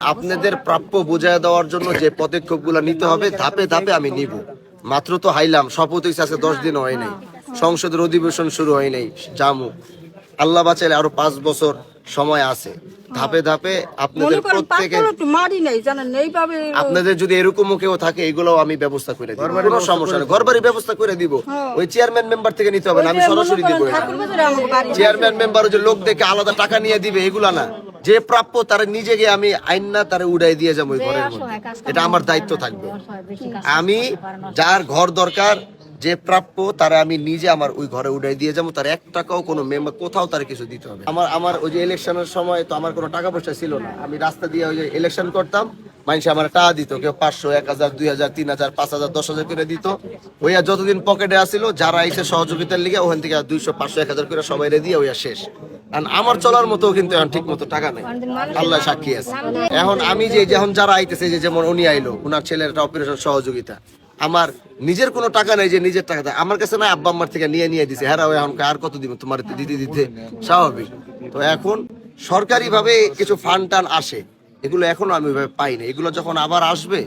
আপনাদের প্রাপ্য বুঝায় দেওয়ার জন্য যে পদক্ষেপগুলো নিতে হবে ধাপে ধাপে আমি নিব। মাত্র তো হাইলাম, শপথ হয়েছে আজকে 10 দিন হয় নাই, সংসদের অধিবেশন শুরু হয় নাই, জামু আল্লাহ বাঁচাইলে আরো 5 বছর সময় আছে। ধাপে ধাপে আপনাদের প্রত্যেকে আপনাদের যদি এরকম কেউ থাকে এগুলো আমি ব্যবস্থা করে দিব, কোনো সমস্যা নেই, ঘরবাড়ি ব্যবস্থা করে দিব। ওই চেয়ারম্যান মেম্বার থেকে নিতে হবে না, আমি সরাসরি দিব। চেয়ারম্যান মেম্বার যে লোক দেখে আলাদা টাকা নিয়ে দিবে এগুলা না, যে প্রাপ্য তার নিজে গিয়ে আমি আইন না তারা উড়াই দিয়ে যাবো ওই ঘরের মধ্যে, এটা আমার দায়িত্ব থাকবে। আমি যার ঘর দরকার যে প্রাপ্য তারা আমি নিজে আমার ওই ঘরে উড়াই দিয়ে যাবো, তার 1 টাকাও কোনো মেম্বার কোথাও তার কিছু দিতে হবে। আমার ওই যে ইলেকশনের সময় তো আমার কোনো টাকা পয়সা ছিল না, আমি রাস্তা দিয়ে ওই যে ইলেকশন করতাম, মানুষ আমার টাকা দিত, কেউ 500, 1000, 2000, 3000, 5000, 10,000 করে দিত। ওইয়া যতদিন পকেটে আসিল, যারা এসে সহযোগিতার লিগে ওখান থেকে 200, 500, 1000 করে সবাই দিয়ে ওইয়া শেষ। আমার চলার মতো কিন্তু এখন ঠিক মতো টাকা নেই, আল্লাহ সাক্ষী আছে। এখন আমি যখন যারা আইতেছে, যেমন উনি আইলো, ওনার ছেলের একটা অপারেশন সহযোগিতা, আমার নিজের কোনো টাকা নেই যে নিজের টাকা আমার কাছে না, আব্বা আম্মার থেকে নিয়ে দিছে। হ্যাঁ, এখন আর কত দিব তোমার দিতে স্বাভাবিক। তো এখন সরকারি ভাবে কিছু ফান্ড টান আসে, এগুলো এখনো আমি পাই না। এগুলো যখন আবার আসবে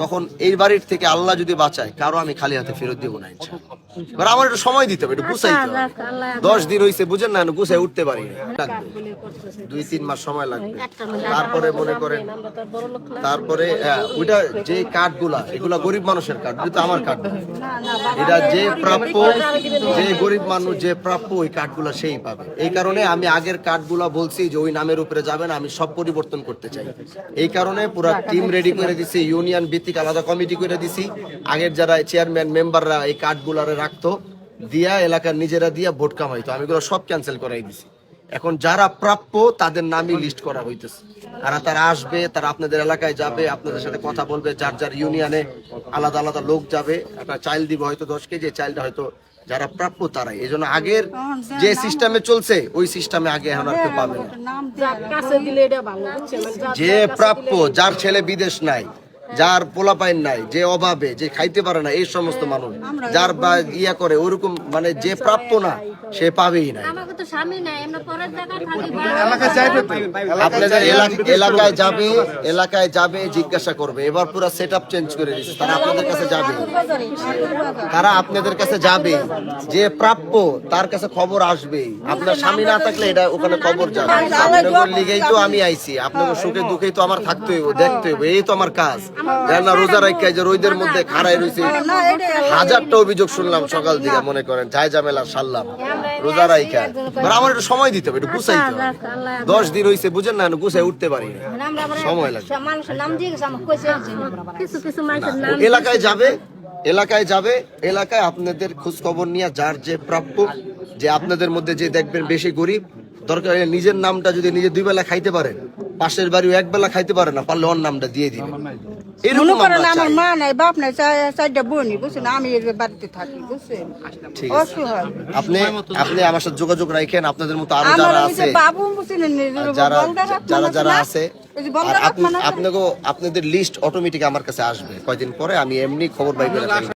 তখন এই বাড়ির থেকে আল্লাহ যদি বাঁচায়, কারো আমি খালি হাতে ফেরত দিব না ইনশাআল্লাহ। এবার আমার একটু সময় দিতে হবে, একটু গুছাইতে হবে। 10 দিন হয়েছে, বুঝেন না, গুছাই উঠতে পারি না, 2-3 মাস সময় লাগবে। তারপরে মনে করেন, তারপরে ওইটা যে কার্ডগুলা, এগুলা গরিব মানুষের কার্ড, এটা আমার কার্ড না। এটা যে প্রাপ্য, যে গরিব মানুষ যে প্রাপ্য, ওই কার্ডগুলা সেই পাবে। এই কারণে আমি আগের কার্ডগুলা বলছি যে ওই নামের উপরে যাবেন, আমি সব পরিবর্তন করতে চাই। এই কারণে পুরো টিম রেডি করে দিছি, ইউনিয়ন ভিত্তিক আলাদা কমিটি করে দিছি। আগের যারা চেয়ারম্যান মেম্বাররা এই কার্ডগুলারে রাখতো, দিয়া এলাকার নিজেরা দিয়া ভোট কামাইতো, আমি এগুলো সব ক্যান্সেল করাই দিছি। এখন যারা প্রাপ্য তাদের নামই লিস্ট করা হইতেছে, আর তারা আসবে, তারা আপনাদের এলাকায় যাবে, আপনাদের সাথে কথা বলবে, যার যার ইউনিয়নে আলাদা আলাদা লোক যাবে, একটা চাইল দিব হয়তো 10 কেজি, চাইলটা হয়তো যারা প্রাপ্য তারাই। এই জন্য আগের যে সিস্টেমে চলছে ওই সিস্টেমে আগে এখন আর কেউ পাবে না। যে প্রাপ্য, যার ছেলে বিদেশ নাই, যার পোলাপাইন নাই, যে অভাবে, যে খাইতে পারে না, এই সমস্ত মানুষ যার বা ইয়া করে ওরকম, মানে যে প্রাপ্য না সে পাবেই না। আপনাদের এলাকায় যাবে, জিজ্ঞাসা করবে। এবার পুরো সেটআপ চেঞ্জ করে দিচ্ছে, তারা আপনাদের কাছে যাবে, যে প্রাপ্য তার কাছে খবর আসবে। আপনার স্বামী না থাকলে এটা ওখানে খবর যাবে। আপনাদের লিগেই তো আমি আইছি, আপনাদের সুখে দুঃখেই তো আমার থাকতে হইব, দেখতে হইব, এই তো আমার কাজ। না রোজা রাখা, যে রোদের মধ্যে খাড়াই রয়েছে, 1000টা অভিযোগ শুনলাম সকাল থেকে, মনে করেন যাই ঝামেলা সারলাম রোজা রাখা। আমার একটু সময় দিতে হবে, একটু গুছাইতে হবে। 10 দিন হয়েছে, বুঝেন না, গুছাই উঠতে পারি না, সময় লাগবে। এলাকায় যাবে, এলাকায় আপনাদের খোঁজ খবর নিয়ে যার যে প্রাপ্য, যে আপনাদের মধ্যে যে দেখবেন বেশি গরিব, দরকার নিজের নামটা যদি নিজে 2 বেলা খাইতে পারেন, পাশের বাড়ি 1 বেলা খাইতে পারে না, পারলে ওর নামটা দিয়ে দিবে। আমার মা নাই, বাপ নাই, 4টা বোনই, বুঝছেন, আমি বাড়িতে থাকি, বুঝছেন। আপনি আমার সাথে যোগাযোগ রাখেন, আপনাদের মতো আরো যারা আছে, যারা আছে, আপনাদের লিস্ট অটোমেটিক আমার কাছে আসবে কয়দিন পরে। আমি এমনি খবর পাই।